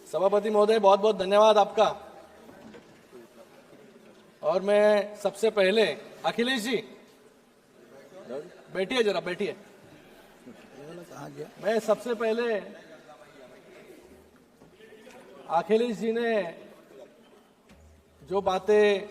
सभापति महोदय, बहुत बहुत धन्यवाद आपका। और मैं सबसे पहले अखिलेश जी बैठिए, जरा बैठिए। मैं सबसे पहले अखिलेश जी ने जो बातें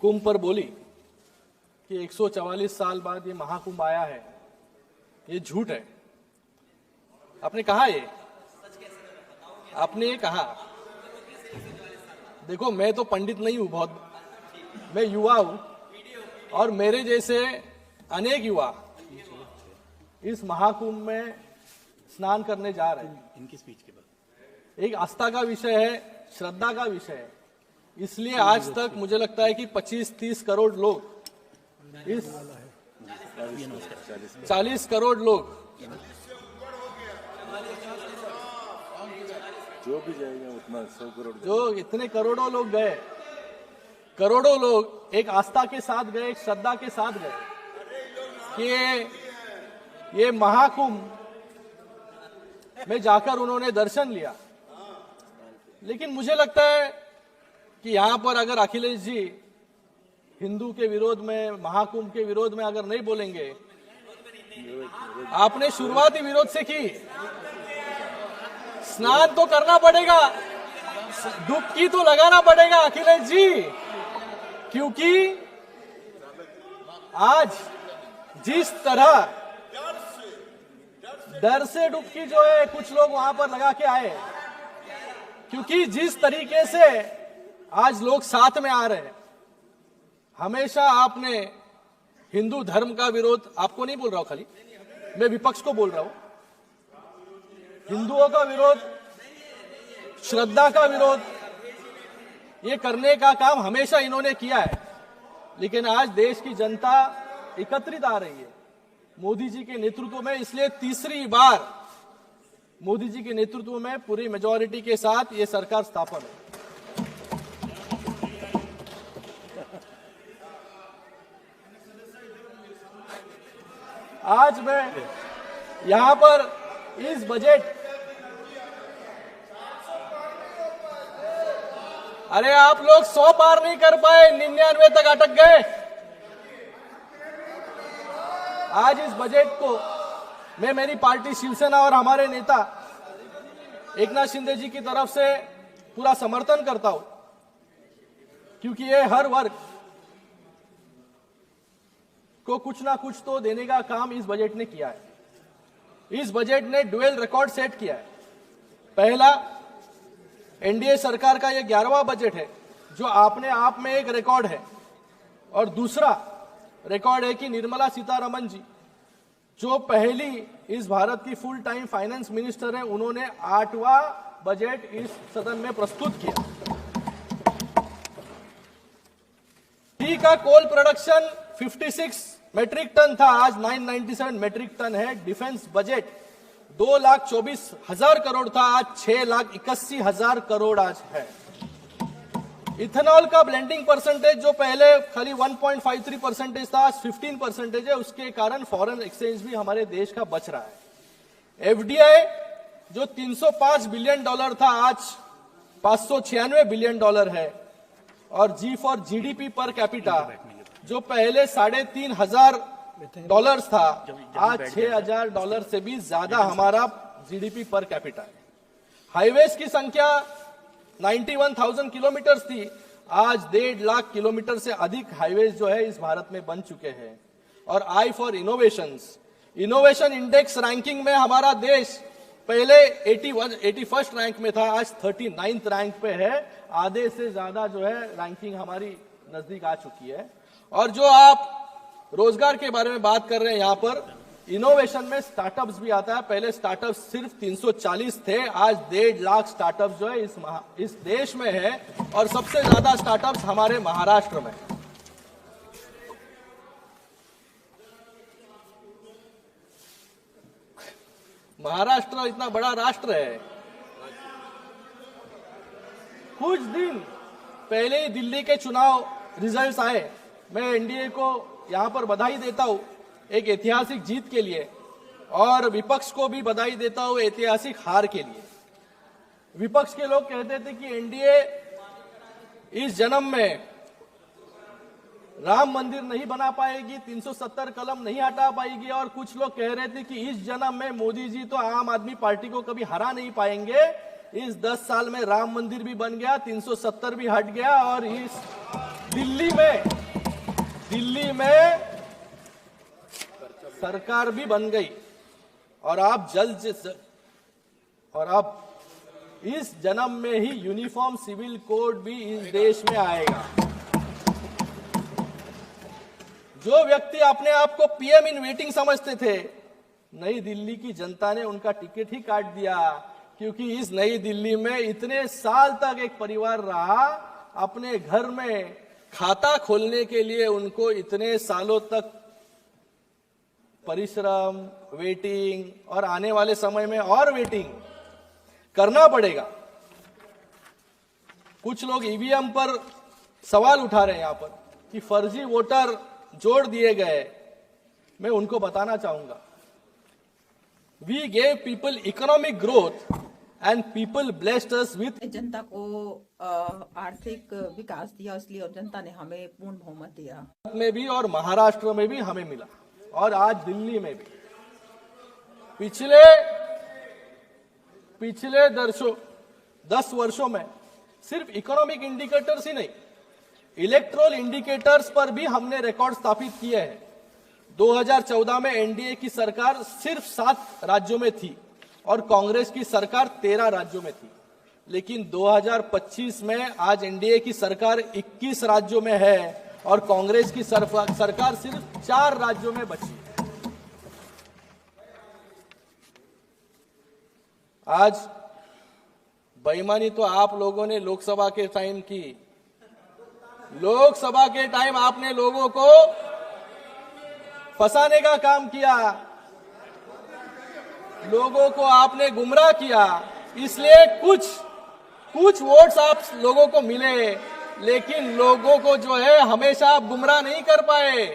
कुंभ पर बोली कि 144 साल बाद ये महाकुंभ आया है, ये झूठ है। आपने कहा, आपने ये कहा। देखो, मैं तो पंडित नहीं हूं, बहुत मैं युवा हूं, और मेरे जैसे अनेक युवा इस महाकुंभ में स्नान करने जा रहे हैं। इनकी स्पीच के बाद एक आस्था का विषय है, श्रद्धा का विषय है। इसलिए आज तक मुझे लगता है कि 25-30 करोड़ लोग, इस 40 करोड़ लोग जो भी जाएगा उतना 100 करोड़, जो इतने करोड़ों लोग गए, करोड़ों लोग एक आस्था के साथ गए, एक श्रद्धा के साथ गए कि ये महाकुंभ में जाकर उन्होंने दर्शन लिया। लेकिन मुझे लगता है कि यहां पर अगर अखिलेश जी हिंदू के विरोध में, महाकुंभ के विरोध में अगर नहीं बोलेंगे, आपने शुरुआती विरोध से की, स्नान तो करना पड़ेगा, डुबकी तो लगाना पड़ेगा अखिलेश जी, क्योंकि आज जिस तरह डर से डुबकी जो है कुछ लोग वहां पर लगा के आए, क्योंकि जिस तरीके से आज लोग साथ में आ रहे हैं। हमेशा आपने हिंदू धर्म का विरोध, आपको नहीं बोल रहा हूं खाली, मैं विपक्ष को बोल रहा हूं, हिंदुओं का विरोध, श्रद्धा का विरोध, ये करने का काम हमेशा इन्होंने किया है। लेकिन आज देश की जनता एकत्रित आ रही है मोदी जी के नेतृत्व में, इसलिए तीसरी बार मोदी जी के नेतृत्व में पूरी मेजॉरिटी के साथ ये सरकार स्थापन है। आज मैं यहां पर इस बजट, अरे आप लोग 100 पार नहीं कर पाए, 99 तक अटक गए। आज इस बजट को मैं मेरी पार्टी शिवसेना और हमारे नेता एकनाथ शिंदे जी की तरफ से पूरा समर्थन करता हूं, क्योंकि ये हर वर्ग को कुछ ना कुछ तो देने का काम इस बजट ने किया है। इस बजट ने ड्यूअल रिकॉर्ड सेट किया है। पहला, एनडीए सरकार का यह 11वां बजट है जो अपने आप में एक रिकॉर्ड है, और दूसरा रिकॉर्ड है कि निर्मला सीतारमण जी, जो पहली इस भारत की फुल टाइम फाइनेंस मिनिस्टर है, उन्होंने 8वां बजट इस सदन में प्रस्तुत किया। टी का कोल प्रोडक्शन 56 मेट्रिक टन था, आज 997 मेट्रिक टन है। डिफेंस बजट 2,24,000 करोड़ था, आज 6,81,000 करोड़ आज है। इथेनॉल का ब्लेंडिंग परसेंटेज जो पहले खाली 1.53% था, आज 15% है। उसके कारण फॉरेन एक्सचेंज भी हमारे देश का बच रहा है। एफडीआई जो $305 बिलियन था, आज $596 बिलियन है। और जी फॉर जीडीपी पर कैपिटा जो पहले $3,500 था, आज $6,000 से भी ज्यादा हमारा जीडीपी पर कैपिटा है। हाईवेज की संख्या 91,000 किलोमीटर थी, आज 1.5 लाख किलोमीटर से अधिक हाईवेज जो है इस भारत में बन चुके हैं। और I for innovation index ranking में हमारा देश पहले 81st रैंक में था, आज 39th रैंक पे है। आधे से ज्यादा जो है रैंकिंग हमारी नजदीक आ चुकी है। और जो आप रोजगार के बारे में बात कर रहे हैं, यहां पर इनोवेशन में स्टार्टअप्स भी आता है। पहले स्टार्टअप्स सिर्फ 340 थे, आज 1.5 लाख स्टार्टअप्स जो है इस देश में है, और सबसे ज्यादा स्टार्टअप्स हमारे महाराष्ट्र में। महाराष्ट्र इतना बड़ा राष्ट्र है। कुछ दिन पहले ही दिल्ली के चुनाव रिजल्ट्स आए। मैं एनडीए को यहां पर बधाई देता हूं एक ऐतिहासिक जीत के लिए, और विपक्ष को भी बधाई देता हूं ऐतिहासिक हार के लिए। विपक्ष के लोग कहते थे कि एनडीए इस जन्म में राम मंदिर नहीं बना पाएगी, 370 कलम नहीं हटा पाएगी, और कुछ लोग कह रहे थे कि इस जन्म में मोदी जी तो आम आदमी पार्टी को कभी हरा नहीं पाएंगे। इस 10 साल में राम मंदिर भी बन गया, 370 भी हट गया, और इस दिल्ली में सरकार भी बन गई, और आप इस जन्म में ही यूनिफॉर्म सिविल कोड भी इस देश में आएगा। जो व्यक्ति अपने आप को पीएम इन वेटिंग समझते थे, नई दिल्ली की जनता ने उनका टिकट ही काट दिया, क्योंकि इस नई दिल्ली में इतने साल तक एक परिवार रहा। अपने घर में खाता खोलने के लिए उनको इतने सालों तक परिश्रम, वेटिंग, और आने वाले समय में और वेटिंग करना पड़ेगा। कुछ लोग ईवीएम पर सवाल उठा रहे हैं यहां पर कि फर्जी वोटर जोड़ दिए गए। मैं उनको बताना चाहूंगा, we gave people economic growth and people blessed us with. जनता को आर्थिक विकास दिया, इसलिए और जनता ने हमें पूर्ण बहुमत दिया। में भी और महाराष्ट्र में भी हमें मिला, और आज दिल्ली में भी। पिछले 10 वर्षों में सिर्फ इकोनॉमिक इंडिकेटर्स ही नहीं, इलेक्ट्रोल इंडिकेटर्स पर भी हमने रिकॉर्ड स्थापित किए हैं। 2014 में एनडीए की सरकार सिर्फ 7 राज्यों में थी और कांग्रेस की सरकार 13 राज्यों में थी, लेकिन 2025 में आज एनडीए की सरकार 21 राज्यों में है और कांग्रेस की सरकार सिर्फ 4 राज्यों में बची है। आज बेईमानी तो आप लोगों ने लोकसभा के टाइम की। लोकसभा के टाइम आपने लोगों को फंसाने का काम किया, लोगों को आपने गुमराह किया, इसलिए कुछ वोट्स आप लोगों को मिले, लेकिन लोगों को जो है हमेशा आप गुमराह नहीं कर पाए।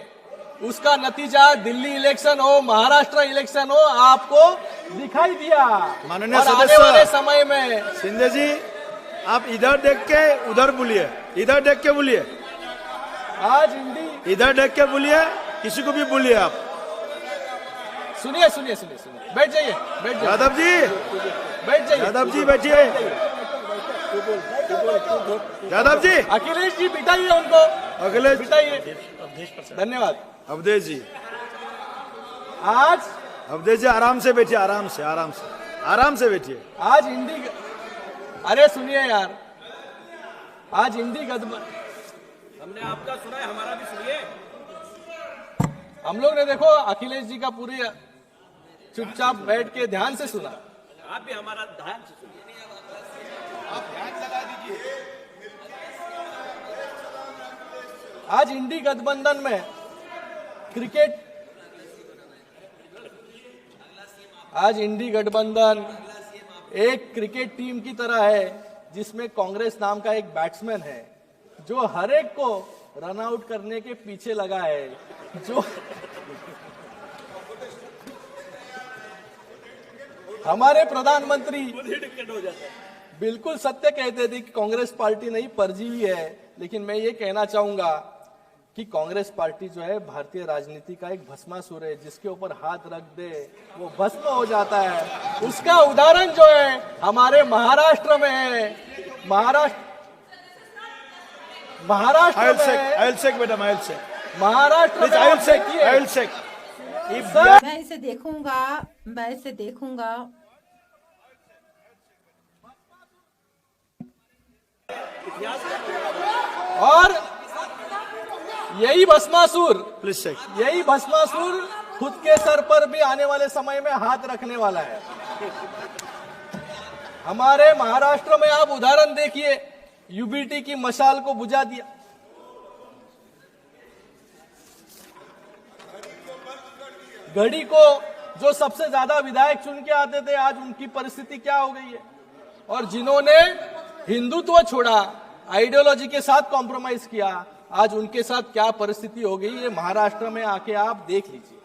उसका नतीजा दिल्ली इलेक्शन हो, महाराष्ट्र इलेक्शन हो, आपको दिखाई दिया। माननीय और आने सदस्य वाले समय में शिंदे जी, आप इधर देख के उधर बोलिए, इधर देख के बोलिए, आज इंडी इधर देख के बोलिए, किसी को भी बोलिए आप। सुनिए, बैठ जाइए। यादव जी, बैठ जाइए। यादव जी बैठिए। यादव जी, अखिलेश जी बिठाइए उनको, अखिलेश बिठाइए। धन्यवाद। अवधेश जी, आज अवधेश जी आराम से बैठिए, आराम से बैठिए। आज अरे सुनिए यार, आज हिंदी गठबंधन, हमने आपका सुना है, हमारा भी सुनिए। हम लोग ने देखो अखिलेश जी का पूरी चुपचाप बैठ के ध्यान से सुना। आप भी हमारा ध्यान से सुनिए। आज इंडी गठबंधन में आज इंडी गठबंधन एक क्रिकेट टीम की तरह है, जिसमें कांग्रेस नाम का एक बैट्समैन है जो हर एक को रन आउट करने के पीछे लगा है। जो हमारे प्रधानमंत्री बिल्कुल सत्य कहते थे कि कांग्रेस पार्टी नहीं परजीवी है, लेकिन मैं ये कहना चाहूंगा कि कांग्रेस पार्टी जो है भारतीय राजनीति का एक भस्मासुर है, जिसके ऊपर हाथ रख दे वो भस्म हो जाता है। उसका उदाहरण जो है हमारे महाराष्ट्र में है। महाराष्ट्र मैं इसे देखूंगा। और यही भस्मासुर खुद के सर पर भी आने वाले समय में हाथ रखने वाला है। हमारे महाराष्ट्र में आप उदाहरण देखिए, यूबीटी की मशाल को बुझा दिया। घड़ी को जो सबसे ज्यादा विधायक चुन के आते थे, आज उनकी परिस्थिति क्या हो गई है। और जिन्होंने हिंदुत्व छोड़ा, आइडियोलॉजी के साथ कॉम्प्रोमाइज किया, आज उनके साथ क्या परिस्थिति हो गई, ये महाराष्ट्र में आके आप देख लीजिए।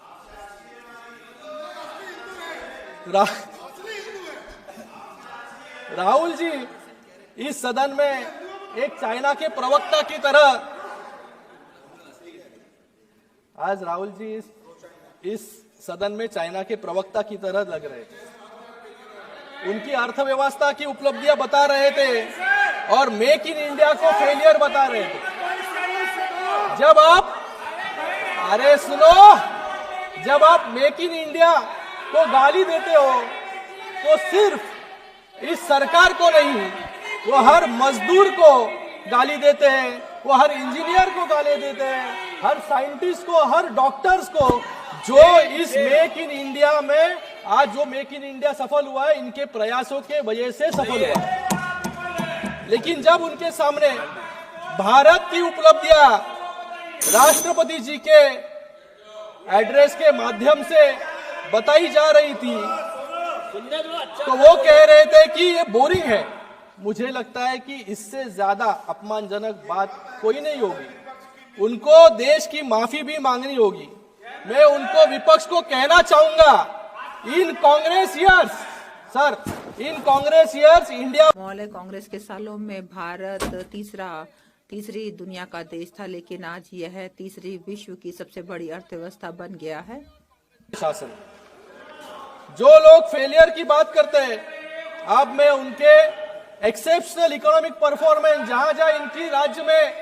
राहुल जी इस सदन में एक चाइना के प्रवक्ता की तरह, आज राहुल जी इस सदन में चाइना के प्रवक्ता की तरह लग रहे थे। उनकी अर्थव्यवस्था की उपलब्धियां बता रहे थे और मेक इन इंडिया को फेलियर बता रहे थे। जब आप, अरे सुनो, जब आप मेक इन इंडिया को गाली देते हो तो सिर्फ इस सरकार को नहीं, वो हर मजदूर को गाली देते हैं, वो हर इंजीनियर को गाली देते हैं, हर साइंटिस्ट को, हर डॉक्टर्स को, जो इस मेक इन इंडिया में आज जो मेक इन इंडिया सफल हुआ है, इनके प्रयासों के वजह से सफल हुआ है। लेकिन जब उनके सामने भारत की उपलब्धियां राष्ट्रपति जी के एड्रेस के माध्यम से बताई जा रही थी तो वो कह रहे थे कि ये बोरिंग है। मुझे लगता है कि इससे ज्यादा अपमानजनक बात कोई नहीं होगी। उनको देश की माफी भी मांगनी होगी। मैं उनको, विपक्ष को कहना चाहूंगा, इन कांग्रेस ईयर्स, सर, इन कांग्रेस ईयर्स इंडिया, मौले कांग्रेस के सालों में भारत तीसरी दुनिया का देश था, लेकिन आज यह तीसरी विश्व की सबसे बड़ी अर्थव्यवस्था बन गया है। शासन, जो लोग फेलियर की बात करते हैं, अब मैं उनके एक्सेप्शनल इकोनॉमिक परफॉर्मेंस, जहां जहां इनकी राज्य में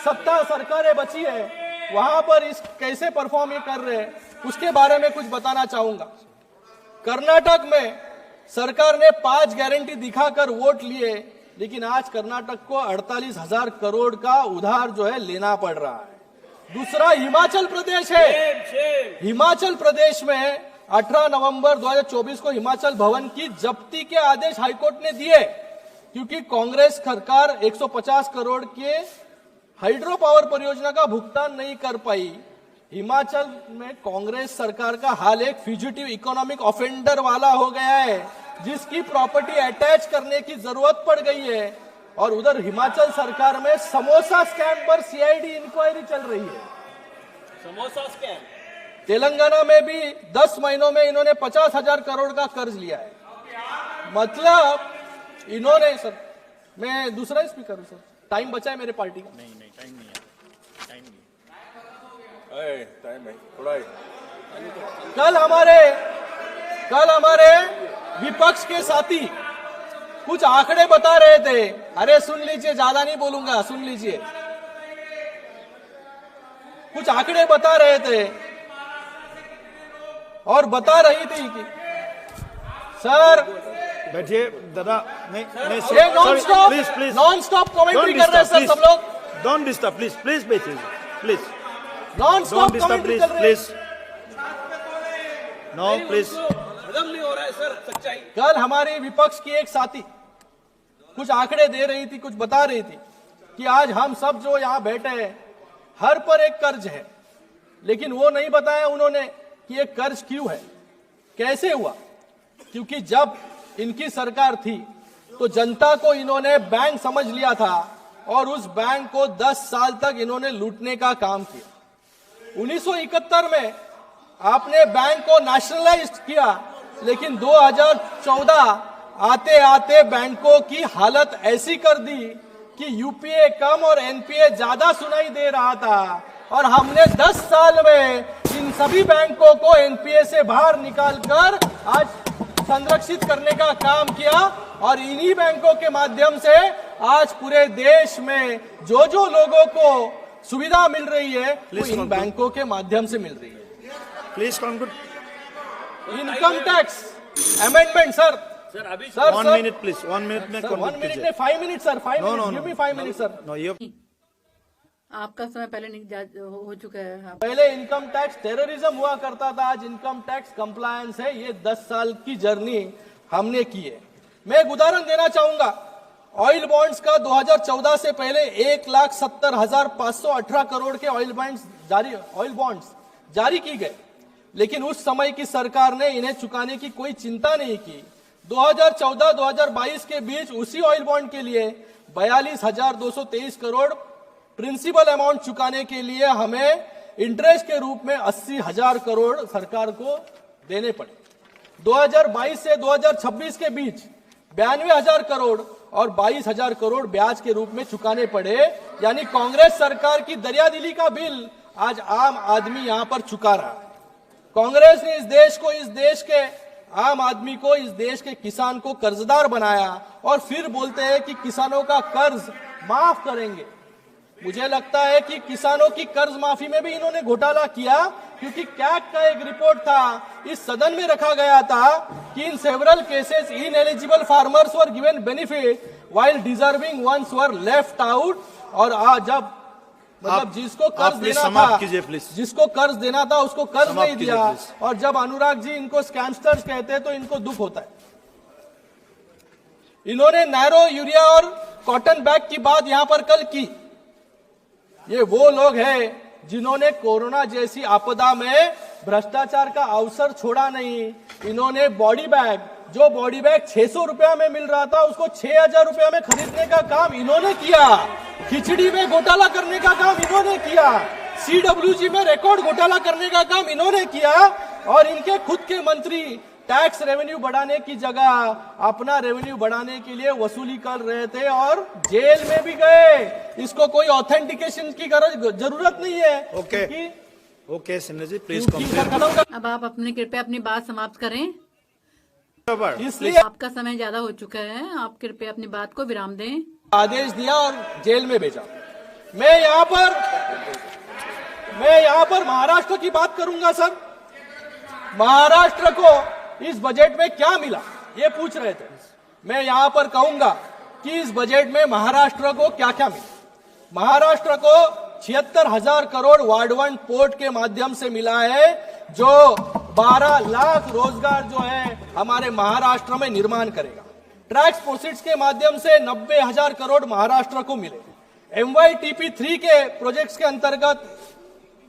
सत्ता सरकारें बची है, वहां पर इस कैसे परफॉर्म ये कर रहे हैं, उसके बारे में कुछ बताना चाहूंगा। कर्नाटक में सरकार ने 5 गारंटी दिखाकर वोट लिए, लेकिन आज कर्नाटक को 48,000 करोड़ का उधार जो है लेना पड़ रहा है। दूसरा हिमाचल प्रदेश है। हिमाचल प्रदेश में 18 नवंबर 2024 को हिमाचल भवन की जब्ती के आदेश हाईकोर्ट ने दिए, क्योंकि कांग्रेस सरकार 150 करोड़ के हाइड्रो पावर परियोजना का भुगतान नहीं कर पाई। हिमाचल में कांग्रेस सरकार का हाल एक फ्यूजिटिव इकोनॉमिक ऑफेंडर वाला हो गया है, जिसकी प्रॉपर्टी अटैच करने की जरूरत पड़ गई है। और उधर हिमाचल सरकार में समोसा स्कैम पर सीआईडी इंक्वायरी चल रही है। समोसा स्कैम। तेलंगाना में भी 10 महीनों में इन्होंने 50,000 करोड़ का कर्ज लिया है। मतलब इन्होंने, सर मैं दूसरा स्पीकर हूं सर, टाइम बचा है मेरे पार्टी का। नहीं टाइम नहीं है, टाइम है थोड़ा है। कल हमारे विपक्ष के साथी कुछ आंकड़े बता रहे थे। अरे सुन लीजिए, ज्यादा नहीं बोलूंगा, सुन लीजिए। कुछ आंकड़े बता रहे थे और बता रही थी कि सर, बैठिए दादा, नहीं ये नॉन स्टॉप कमेंट्री कर रहे हैं सर सब लोग। डोंट डिस्टर्ब, प्लीज बैठिए, प्लीज नॉन स्टॉप कमेंट्री कर रहे हैं। No please. हजम नहीं हो रहा है सर, सच्चाई। कल हमारे विपक्ष की एक साथी कुछ आंकड़े दे रही थी, कुछ बता रही थी कि आज हम सब जो यहाँ बैठे हैं, हर पर एक कर्ज है, लेकिन वो नहीं बताया उन्होंने कि ये कर्ज क्यों है, कैसे हुआ। क्योंकि जब इनकी सरकार थी तो जनता को इन्होंने बैंक समझ लिया था और उस बैंक को 10 साल तक इन्होंने लूटने का काम किया। 1971 में आपने बैंक को नेशनलाइज किया, लेकिन 2014 आते आते बैंकों की हालत ऐसी कर दी कि यूपीए कम और एनपीए ज्यादा सुनाई दे रहा था। और हमने 10 साल में इन सभी बैंकों को एनपीए से बाहर निकालकर आज संरक्षित करने का काम किया। और इन्हीं बैंकों के माध्यम से आज पूरे देश में जो लोगों को सुविधा मिल रही है, वो इन बैंकों के माध्यम से मिल रही है। Please conclude. Income tax amendment sir, sir अभी सर 1 मिनट प्लीज, 1 मिनट में 1 मिनट में 5 minute sir, 5 minute, give me 5 minute sir. No, ये आपका समय पहले हो चुका है। पहले इनकम टैक्स टेररिज्म हुआ करता था, आज इनकम टैक्स कंप्लायंस है। ये 10 साल की जर्नी हमने की है। मैं एक उदाहरण देना चाहूंगा। ऑयल बॉन्ड्स का 2014 से पहले 1,70,518 करोड़ के ऑयल बॉन्ड्स जारी की गए, लेकिन उस समय की सरकार ने इन्हें चुकाने की कोई चिंता नहीं की। 2014-2022 के बीच उसी ऑयल बॉन्ड के लिए 42,223 करोड़ प्रिंसिपल अमाउंट चुकाने के लिए हमें इंटरेस्ट के रूप में 80,000 करोड़ सरकार को देने पड़े। 2022 से 2026 के बीच 92,000 करोड़ और 22,000 करोड़ ब्याज के रूप में चुकाने पड़े। यानी कांग्रेस सरकार की दरियादिली का बिल आज आम आदमी यहां पर चुका रहा है। कांग्रेस ने इस देश के आम आदमी को, इस देश के किसान को कर्जदार बनाया और फिर बोलते हैं कि किसानों का कर्ज माफ करेंगे। मुझे लगता है कि किसानों की कर्ज माफी में भी इन्होंने घोटाला किया, क्योंकि कैग का एक रिपोर्ट था, इस सदन में रखा गया था कि in several cases ineligible farmers were given benefit while deserving ones were left out. और आज जब मतलब जिसको कर्ज देना था उसको कर्ज नहीं दिया। और जब अनुराग जी इनको स्कैमस्टर्स कहते हैं तो इनको दुख होता है। इन्होंने नैरो यूरिया और कॉटन बैग की बात यहां पर कल की। ये वो लोग हैं जिन्होंने कोरोना जैसी आपदा में भ्रष्टाचार का अवसर छोड़ा नहीं। इन्होंने बॉडी बैग, जो बॉडी बैग 600 रुपया में मिल रहा था, उसको 6,000 रुपया में खरीदने का काम इन्होंने किया। खिचड़ी में घोटाला करने का काम इन्होंने किया। CWG में रिकॉर्ड घोटाला करने का काम इन्होंने किया। और इनके खुद के मंत्री टैक्स रेवेन्यू बढ़ाने की जगह अपना रेवेन्यू बढ़ाने के लिए वसूली कर रहे थे और जेल में भी गए। इसको कोई ऑथेंटिकेशन की जरूरत नहीं है। ओके सिन्हा जी, प्लीज अब आप अपनी कृपया अपनी बात समाप्त करें। इसलिए आपका समय ज्यादा हो चुका है, आप कृपया अपनी बात को विराम दें। आदेश दिया और जेल में भेजा। मैं यहां पर महाराष्ट्र की बात करूंगा सर। महाराष्ट्र को इस बजट में क्या मिला, ये पूछ रहे थे। मैं यहां पर कहूंगा कि इस बजट में महाराष्ट्र को क्या क्या मिला। महाराष्ट्र को 76,000 करोड़ वार्ड 1 पोर्ट के माध्यम से मिला है, जो 12 लाख रोजगार जो है हमारे महाराष्ट्र में निर्माण करेगा। टैक्स प्रोसीड्स के माध्यम से 90,000 करोड़ महाराष्ट्र को मिले। MYTP3 के प्रोजेक्ट्स के अंतर्गत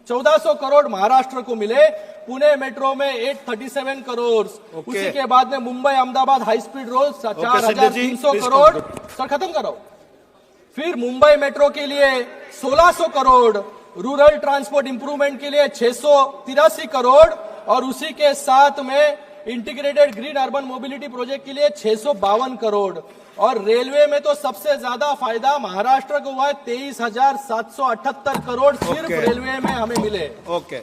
1400 करोड़ महाराष्ट्र को मिले। पुणे मेट्रो में 837 करोड़। उसी के बाद में Mumbai Ahmedabad high speed road 4,300 crore. Sir खत्म करो। फिर मुंबई मेट्रो के लिए 1,600 करोड़, रूरल ट्रांसपोर्ट इंप्रूवमेंट के लिए 683 करोड़ और उसी के साथ में integrated green urban mobility project के लिए 652 करोड़। और रेलवे में तो सबसे ज्यादा फायदा महाराष्ट्र को हुआ है, 23,778 करोड़ सिर्फ रेलवे में हमें मिले। ओके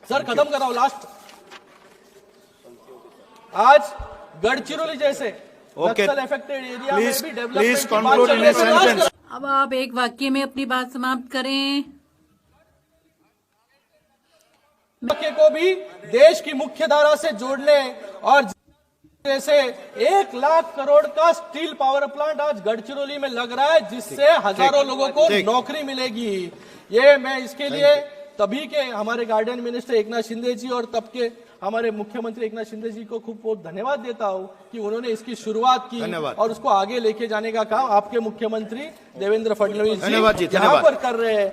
सर खत्म कराओ लास्ट। आज गढ़चिरौली जैसे नक्सल अफेक्टेड एरिया में भी डेवलपमेंट की बात चल रही है। अब आप एक वाक्य में अपनी बात समाप्त करें। को भी देश की मुख्य धारा से जोड़ने और जैसे 1 लाख करोड़ का स्टील पावर प्लांट आज गढ़चिरौली में लग रहा है, जिससे हजारों लोगों को नौकरी मिलेगी। ये मैं इसके लिए तभी के हमारे गार्डन मिनिस्टर एकनाथ शिंदे जी और तब के हमारे मुख्यमंत्री एकनाथ शिंदे जी को खूब बहुत धन्यवाद देता हूं कि उन्होंने इसकी शुरुआत की और उसको आगे लेके जाने का काम आपके मुख्यमंत्री देवेंद्र फडणवीस जी यहां पर कर रहे हैं।